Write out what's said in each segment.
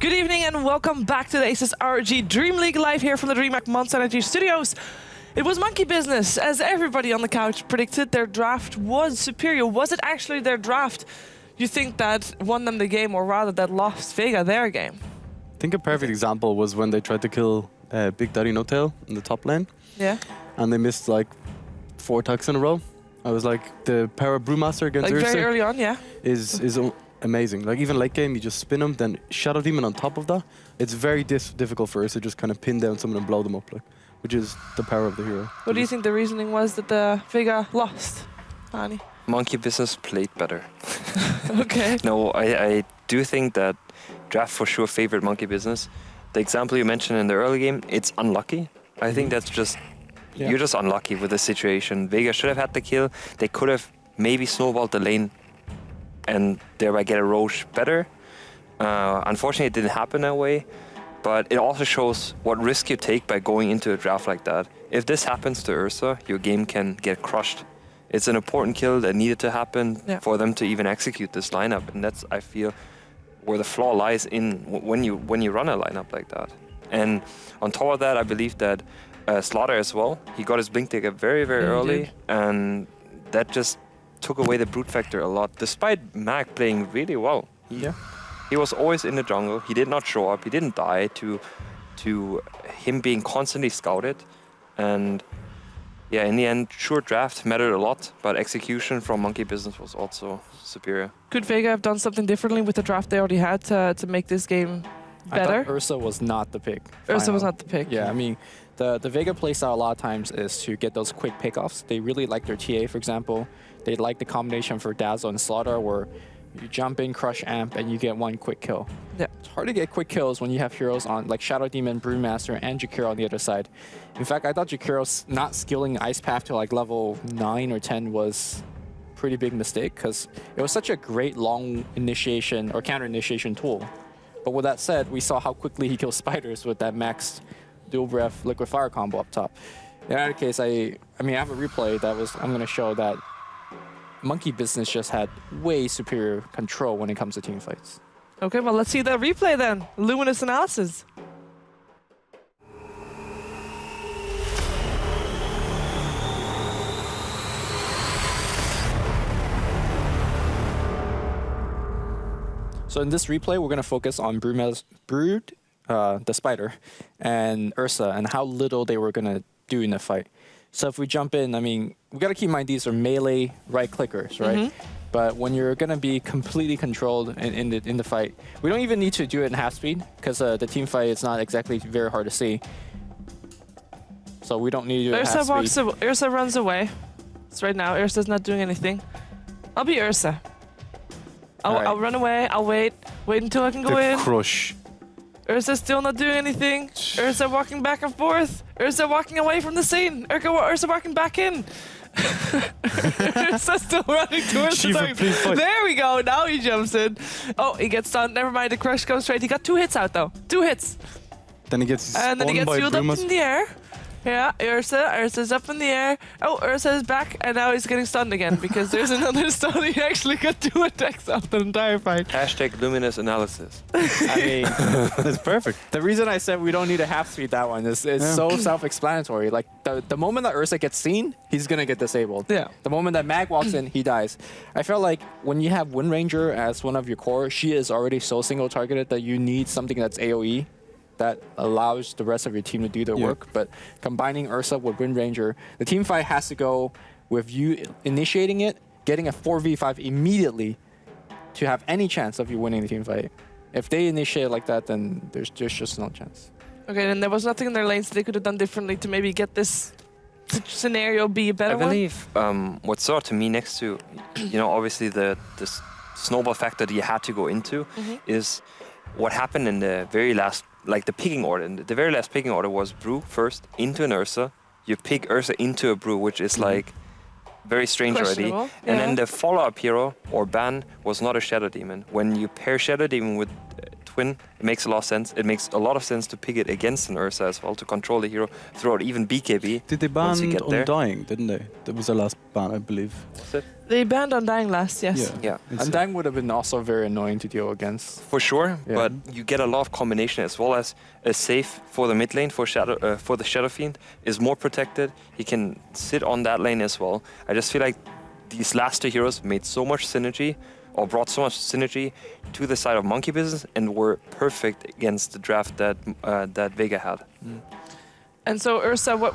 Good evening and welcome back to the ASUS ROG DreamLeague live here from the DreamHack Monster Energy Studios. It was monkey business, as everybody on the couch predicted. Their draft was superior. Was it actually their draft you think that won them the game, or rather that lost Vega their game? I think a perfect example was when they tried to kill Big Daddy No Tail in the top lane. Yeah. And they missed like 4 attacks in a row. I was like, the power Brewmaster against Like Ursa very early on, yeah. is amazing. Like even late game, you just spin them, then Shadow Demon on top of that. It's very difficult for us to just kind of pin down someone and blow them up, like, which is the power of the hero. What do you think the reasoning was that the Vega lost, Ani? Monkey Business played better. Okay. No, I do think that draft for sure favored Monkey Business. The example you mentioned in the early game, it's unlucky. I think that's just, you're just unlucky with the situation. Vega should have had the kill. They could have maybe snowballed the lane and thereby get a ROG better. Unfortunately, it didn't happen that way. But it also shows what risk you take by going into a draft like that. If this happens to Ursa, your game can get crushed. It's an important kill that needed to happen for them to even execute this lineup. And that's, I feel, where the flaw lies in when you run a lineup like that. And on top of that, I believe that Slaughter as well, he got his blink ticket very, very early. And that just took away the brute factor a lot, despite Mag playing really well. He was always in the jungle. He did not show up. He didn't die to him being constantly scouted. And yeah, in the end, sure, draft mattered a lot, but execution from Monkey Business was also superior. Could Vega have done something differently with the draft they already had to make this game better? I thought Ursa was not the pick. Ursa was not the pick. Yeah, I mean, the Vega playstyle a lot of times is to get those quick pickoffs. They really like their TA, for example. They like the combination for Dazzle and Slaughter, where you jump in, crush amp, and you get one quick kill. Yeah. It's hard to get quick kills when you have heroes on like Shadow Demon, Brewmaster, and Jakiro on the other side. In fact, I thought Jakiro's not skilling Ice Path to like level 9 or 10 was a pretty big mistake, because it was such a great long initiation or counter initiation tool. But with that said, we saw how quickly he kills spiders with that maxed dual breath liquid fire combo up top. In either case, I mean, I have a replay that was, I'm going to show that Monkey Business just had way superior control when it comes to team fights. Okay, well, let's see the replay then. Luminous analysis. So in this replay, we're going to focus on Brood, the spider, and Ursa, and how little they were going to do in the fight. So if we jump in, I mean, we got to keep in mind these are melee right clickers, right? But when you're going to be completely controlled in the fight, we don't even need to do it in half speed, because the team fight is not exactly very hard to see. So we don't need to do it at half speed. Ursa runs away. So right now, Ursa's not doing anything. I'll be Ursa. I'll run away. I'll wait until I can go in. Crush. Ursa's still not doing anything. Ursa walking back and forth. Ursa walking away from the scene. Ursa walking back in. Ursa's still running towards the target. There we go. Now he jumps in. Oh, he gets stunned. Never mind. The crush comes straight. He got 2 hits out though. 2 hits. Then he gets and then he gets sealed up in the air. Yeah, Ursa's up in the air. Oh, Ursa is back, and now he's getting stunned again because there's another stun. He actually got 2 attacks out the entire fight. Hashtag luminous analysis. I mean, that's perfect. The reason I said we don't need a half speed that one is so self-explanatory. Like the moment that Ursa gets seen, he's gonna get disabled. Yeah. The moment that Mag walks in, he dies. I felt like when you have Wind Ranger as one of your core, she is already so single targeted that you need something that's AoE that allows the rest of your team to do their work. But combining Ursa with Wind Ranger, the team fight has to go with you initiating it, getting a 4v5 immediately to have any chance of you winning the team fight. If they initiate like that, then there's just no chance. Okay, and there was nothing in their lanes they could have done differently to maybe get this scenario be a better one? I believe what saw to me next to, obviously the snowball factor that you had to go into is what happened in the very last, like the picking order. The very last picking order was Brew first into an Ursa. You pick Ursa into a Brew, which is like very strange already. And then the follow-up hero or ban was not a Shadow Demon. When you pair Shadow Demon with win, it makes a lot of sense. It makes a lot of sense to pick it against an Ursa as well, to control the hero throughout even BKB. Did they ban once you get there. Undying, didn't they? That was the last ban, I believe. That's it. They banned Undying last, yes. Yeah. Undying would have been also very annoying to deal against. For sure, Yeah. but you get a lot of combination as well as a safe for the mid lane for the Shadow Fiend is more protected. He can sit on that lane as well. I just feel like these last two heroes made so much synergy, or brought so much synergy to the side of Monkey Business, and were perfect against the draft that that Vega had. And so Ursa, what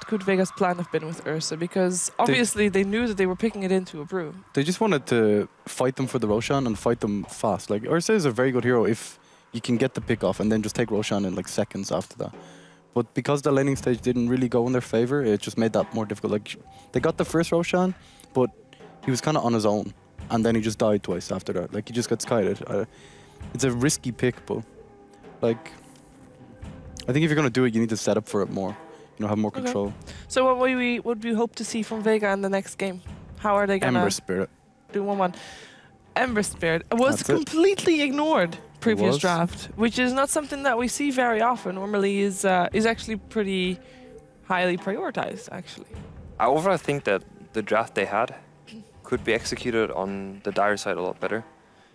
could Vega's plan have been with Ursa? Because obviously they knew that they were picking it into a brew. They just wanted to fight them for the Roshan and fight them fast. Like, Ursa is a very good hero if you can get the pick off and then just take Roshan in like seconds after that. But because the laning stage didn't really go in their favor, it just made that more difficult. Like, they got the first Roshan, but he was kind of on his own. And then he just died twice after that. Like, he just got skited. It's a risky pick, but like, I think if you're going to do it, you need to set up for it more. You know, have more control. So what would we hope to see from Vega in the next game? How are they going to Ember Spirit. do 1-1? Ember Spirit was That's it. completely ignored previous was. draft, which is not something that we see very often. Normally is actually pretty highly prioritized, actually. I overall think that the draft they had could be executed on the dire side a lot better.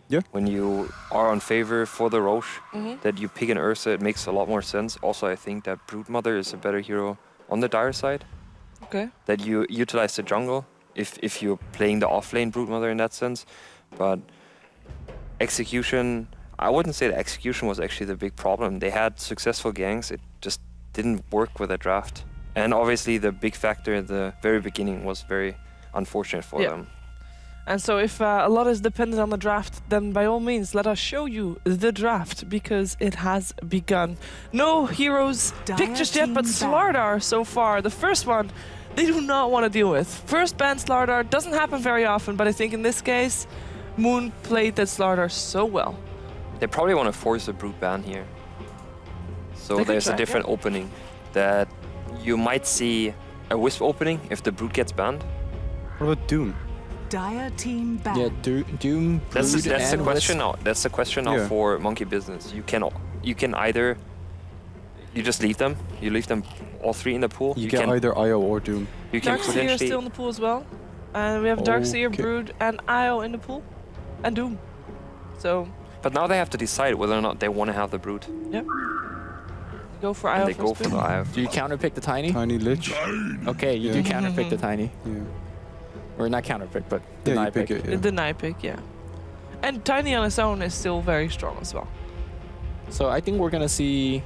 Yeah. When you are on favor for the Roche, that you pick an Ursa, it makes a lot more sense. Also, I think that Broodmother is a better hero on the dire side. Okay. That you utilize the jungle if you're playing the offlane Broodmother in that sense. But execution, I wouldn't say the execution was actually the big problem. They had successful ganks, it just didn't work with the draft. And obviously the big factor at the very beginning was very unfortunate for them. And so if a lot is dependent on the draft, then by all means, let us show you the draft, because it has begun. No heroes picked just yet, but Slardar so far, the first one, they do not want to deal with. First ban Slardar doesn't happen very often, but I think in this case, Moon played that Slardar so well. They probably want to force a Brood ban here. So They could there's try, a different opening that you might see a Wisp opening if the Brood gets banned. What about Doom? Dire team back. Yeah, Doom. That's Brood, the and question Wisp. now. That's the question now Yeah. for Monkey Business. You can either you just leave them. You leave them all three in the pool. You get either IO or Doom. you can Darkseer is potentially still in the pool as well. And we have Darkseer, Okay. Brood, and Io in the pool. And Doom. So, But now they have to decide whether or not they want to have the Brood. yep. Go for And Io they go for the Eye. Do you counterpick the Tiny? Tiny Lich. Okay, you do Yeah. counterpick the Tiny. Yeah. Or not counterpick, but Yeah, deny you pick pick. it. The Yeah. deny pick, yeah. And Tiny on its own is still very strong as well. So I think we're gonna see.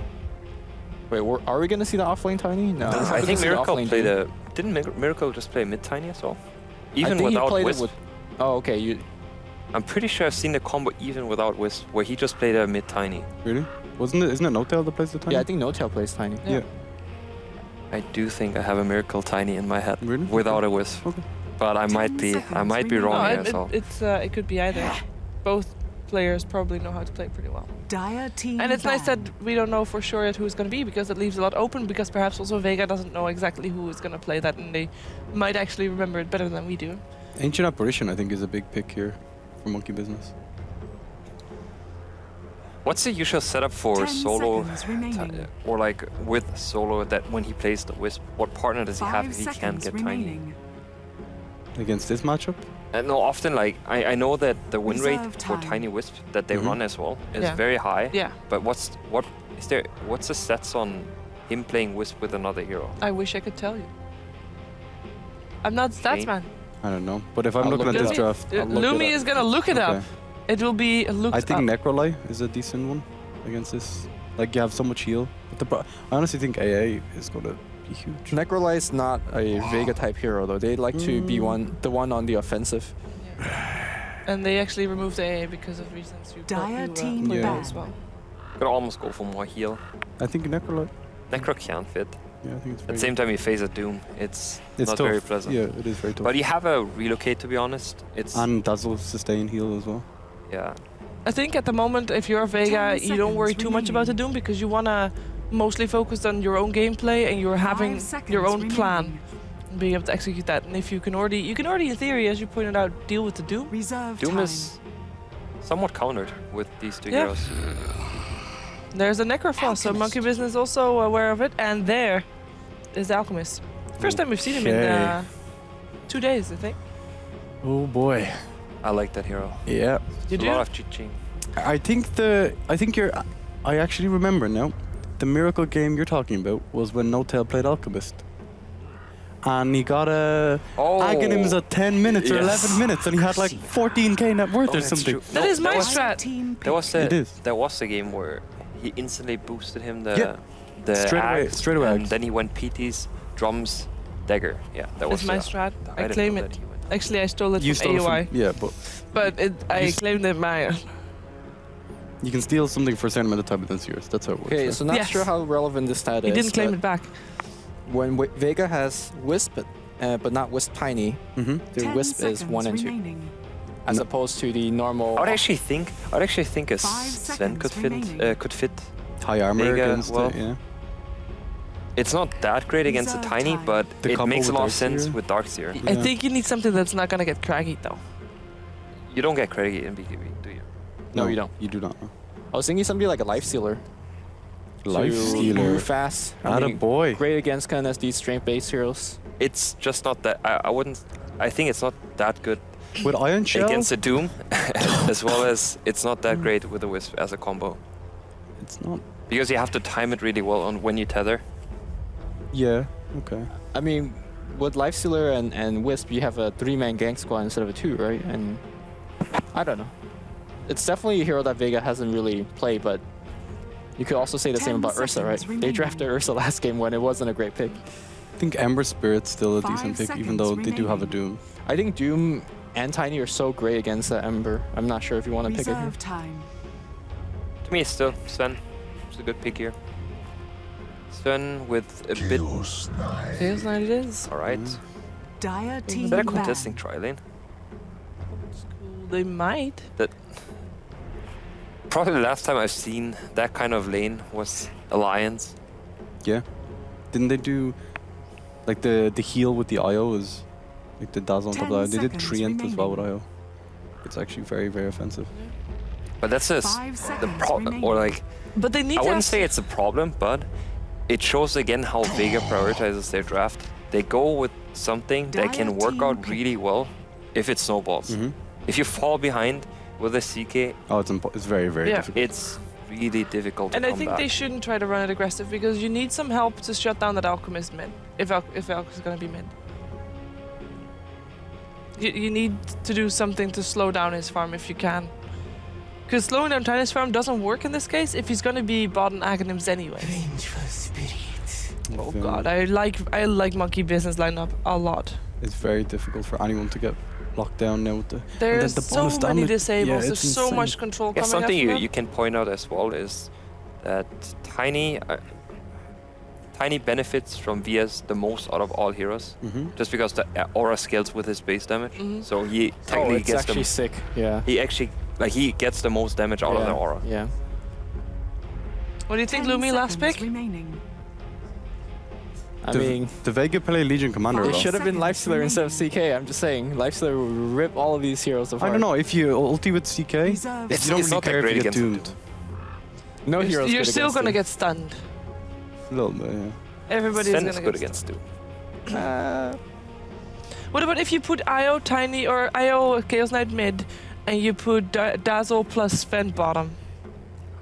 Wait, are we gonna see the offlane Tiny? No. I We're think gonna see the Miracle offlane played Doom. Didn't Miracle just play mid Tiny as well? I Even think he without played Wisp. it with. Oh, okay. I'm pretty sure I've seen the combo even without Wisp, where he just played a mid Tiny. Really? Isn't it No-Tail that plays the Tiny? Yeah, I think No Tail plays Tiny. Yeah. I do think I have a Miracle Tiny in my head Really? without a Wisp. Okay. But I might be wrong No, here as well. it could be either. Both players probably know how to play pretty well. Dire team And it's nice that back. we don't know for sure yet who it's going to be, because it leaves a lot open, because perhaps also Vega doesn't know exactly who is going to play that, and they might actually remember it better than we do. Ancient Apparition, I think, is a big pick here for Monkey Business. What's the usual setup for 10 solo, seconds remaining. or like with solo, that when he plays the Wisp, what partner does he have 5 if he can't seconds get remaining. Against this matchup? Tiny? No, often like I know that the win rate Reserve for time. Tiny Wisp that they Mhm. run as well is Yeah. very high. Yeah, But what's the stats on him playing Wisp with another hero? I wish I could tell you. I'm not stats Shane? man. I don't know. But if I'm I'll looking look at it this up. draft, I'll look it Lumi up. is going to look it Okay. up. It will be looked I think up. Necrolai is a decent one against this. Like, you have so much heal. But I honestly think AA is going to be huge. Necrolai is not a Vega type hero though. They like to be the one on the offensive. And they actually removed AA because of reasons you Dire team played back. as well. Could almost go for more heal. I think Necrolai. Necro can fit. Yeah, I think it's At very the same time, you face a Doom. It's It's not tough. very pleasant. Yeah, it is very tough. But you have a relocate, to be honest. It's And Dazzle sustain heal as well. yeah. I think at the moment, if you're Vega, 10 you don't worry seconds too much about the remaining. Doom, because you want to mostly focus on your own gameplay, and you're having 5 seconds your own plan, remaining. and being able to execute that. And if you can already in theory, as you pointed out, deal with the Doom. Reserve Doom time. is somewhat countered with these two Yeah. heroes. There's a Necrophos, so Monkey Business also aware of it. And there is the Alchemist. First time we've seen him in Okay. 2 days, I think. Oh boy. I like that hero. Yeah. You A do? lot of cheating. I think you're. I actually remember now. The miracle game you're talking about was when No Tail played Alchemist. And he got a Aghanims at 10 minutes or Yes. 11 minutes, and he had like 14k net worth or that's something. true. That No, is my was- strat. Team There was It a is. there was a game where he instantly boosted him the Yeah. Straight away and axe. then he went PTs, drums, dagger. Yeah, that was That's my strat. I I didn't claim know it. that he went. Actually, I stole it You from stole it AOI. from, yeah, but I You claimed it mine. you can steal something for a certain amount of time, but that's yours. That's how it works. Okay, right? so not Yes. sure how relevant this stat He is. didn't claim but it back. When Vega has Wisp, but not Wisp Tiny, Mhm. the 10 Wisp is 1 and 2, remaining. as No. opposed to the normal. I would actually think a 5 Sven could seconds fit remaining. could fit. High armor Vega, against well, it, yeah. It's not that great against a Reserve tiny, time. but The it combo makes a with lot of sense Darkseer? with Darkseer. I Yeah. think you need something that's not gonna get craggy though. You don't get credit in BKB, do you? No, you don't. You do not. No. I was thinking somebody like a Life Stealer. Life to Stealer. move fast. Atta boy. Great against kind of these strength-based heroes. It's just not that. I wouldn't. I think it's not that good With Iron Shell? against a Doom, as well as it's not that great with a Wisp as a combo. It's not. Because you have to time it really well on when you tether. Yeah, okay. I mean, with Life Stealer and Wisp, you have a 3-man gang squad instead of a 2, right? And I don't know. It's definitely a hero that Vega hasn't really played, but you could also say the same 10 about Ursa, right? seconds They remaining. drafted Ursa last game when it wasn't a great pick. I think Ember Spirit's still a 5 decent pick, even seconds though they do have a remaining. Doom. I think Doom and Tiny are so great against the Ember. I'm not sure if you want to pick it here. Reserve time. To me, it's still Sven. It's a good pick here. Sven with a bit. Feels like it is. All right. Dire team Is that a ban. contesting tri lane? They might. Probably the last time I've seen that kind of lane was Alliance. Yeah. Didn't they do like the heal with the IO is like the dazzle on top 10 of that? They did seconds Treant as well with remaining. IO. It's actually very, very offensive. But that's a 5 the seconds problem, or remaining. like But they need I to wouldn't have say it's a problem, but it shows again how Vega prioritizes their draft. They go with something that can Dire work team out pick. really well if it snowballs. Mhm. If you fall behind with a CK, Oh, it's very, very Yeah. difficult. it's really difficult to And I come think back. they shouldn't try to run it aggressive because you need some help to shut down that Alchemist mid. If Alch is gonna be mid. You need to do something to slow down his farm if you can. Because slowing down Tiny's farm doesn't work in this case if he's gonna be bought on Aghanims anyway. Oh god, I like Monkey Business lineup a lot. It's very difficult for anyone to get locked down now with the There's the so bonus many damage. disables, Yeah, there's it's so insane. much control Yeah, coming something after you, them. you can point out as well is that Tiny benefits from VS the most out of all heroes, Mhm. just because the aura scales with his base damage. Mhm. So he Oh, technically it's gets actually sick. Yeah. he gets the most damage out of yeah. the aura. Yeah. What do you think, 10 Lumi, last seconds pick? remaining. I mean, the Vega play Legion Commander. it though. should have been Life Stealer instead of CK. I'm just saying, Life Stealer will rip all of these heroes apart. I don't know if you ulti with CK. Reserve It's you don't not really that care if great you get against doomed. No heroes. You're good still against gonna him. get stunned. A little bit, yeah. Everybody's Sven gonna is get good stunned. against Doom. What about if you put IO Tiny or IO Chaos Knight mid and you put Dazzle plus Sven bottom?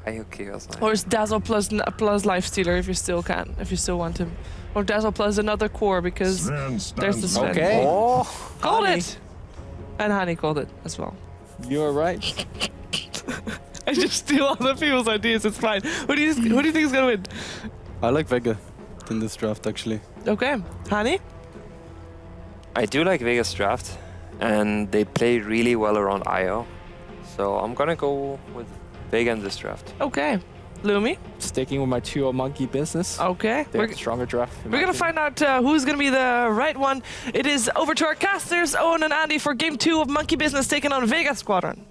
Okay, that's nice. Or is Dazzle plus Life Stealer if you still can, if you still want him? Or Dazzle plus another core because there's the Sven. Okay. Oh, Called Honey. it! And Hani called it as well. You're right. I just steal other people's ideas, it's fine. Who do you think is gonna win? I like Vega in this draft actually. Okay, Hani? I do like Vegas draft, and they play really well around IO. So I'm gonna go with Vega in this draft. Okay. Lumi? Sticking with my 2-0 monkey business. Okay. They have a stronger draft. in my We're gonna opinion. find out who's gonna be the right one. It is over to our casters, Owen and Andy, for game 2 of Monkey Business taking on Vega Squadron.